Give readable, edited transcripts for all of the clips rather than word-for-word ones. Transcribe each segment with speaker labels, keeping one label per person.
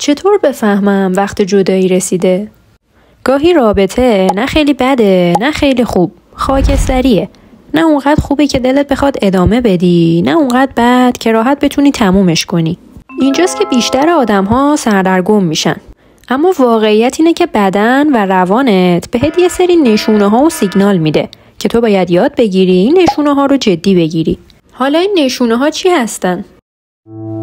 Speaker 1: چطور بفهمم وقت جدایی رسیده؟ گاهی رابطه نه خیلی بده نه خیلی خوب، خاکستریه. نه اونقدر خوبه که دلت بخواد ادامه بدی، نه اونقدر بد که راحت بتونی تمومش کنی. اینجاست که بیشتر آدم‌ها سردرگم میشن. اما واقعیت اینه که بدن و روانت بهت یه سری نشونه‌ها و سیگنال میده که تو باید یاد بگیری این نشونه‌ها رو جدی بگیری. حالا این نشونه‌ها چی هستن؟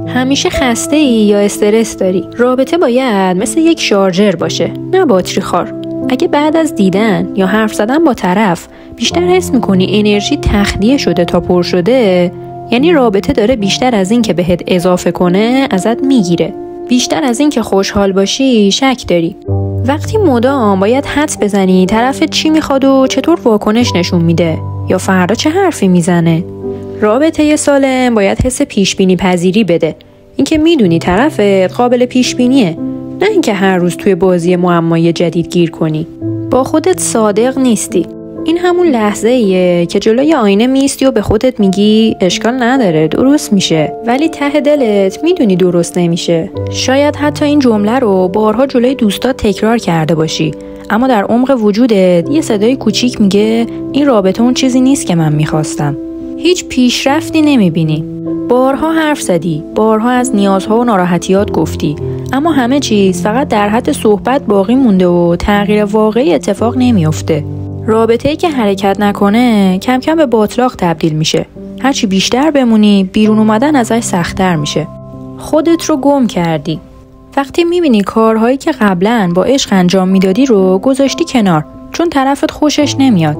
Speaker 1: همیشه خسته‌ای یا استرس داری؟ رابطه باید مثل یک شارژر باشه، نه باتری خوار. اگه بعد از دیدن یا حرف زدن با طرف بیشتر حس میکنی انرژی تخلیه شده تا پر شده، یعنی رابطه داره بیشتر از این که بهت اضافه کنه ازت میگیره. بیشتر از این که خوشحال باشی شک داری. وقتی مدام باید حدس بزنی طرف چی میخواد و چطور واکنش نشون میده یا فردا چه حرفی میزنه. رابطه سالم باید حس پیشبینی پذیری بده. اینکه میدونی طرفت قابل پیشبینیه، نه اینکه هر روز توی بازی معمای جدید گیر کنی. با خودت صادق نیستی. این همون لحظه‌ایه که جلوی آینه میستی و به خودت میگی اشکال نداره، درست میشه، ولی ته دلت میدونی درست نمیشه. شاید حتی این جمله رو بارها جلوی دوستات تکرار کرده باشی، اما در عمق وجودت یه صدای کوچیک میگه این رابطه اون چیزی نیست که من میخواستم. هیچ پیشرفتی نمیبینی. بارها حرف زدی، بارها از نیازها و ناراحتیات گفتی، اما همه چیز فقط در حد صحبت باقی مونده و تغییر واقعی اتفاق نمیفته. رابطه‌ای که حرکت نکنه کم کم به باتلاق تبدیل میشه. هرچی بیشتر بمونی بیرون اومدن ازش سخت‌تر میشه. خودت رو گم کردی. وقتی میبینی کارهایی که قبلا با عشق انجام میدادی رو گذاشتی کنار چون طرفت خوشش نمیاد،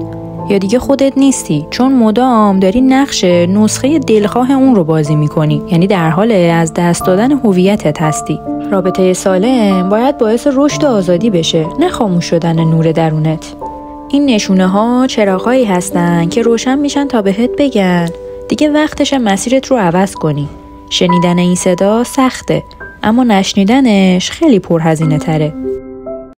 Speaker 1: یا دیگه خودت نیستی چون مدام داری نقش نسخه دلخواه اون رو بازی میکنی، یعنی در حال از دست دادن هویتت هستی. رابطه سالم باید باعث رشد و آزادی بشه، نه خاموش شدن نور درونت. این نشونه ها چراغایی هستن که روشن میشن تا بهت بگن دیگه وقتشه مسیرت رو عوض کنی. شنیدن این صدا سخته، اما نشنیدنش خیلی پرهزینه تره.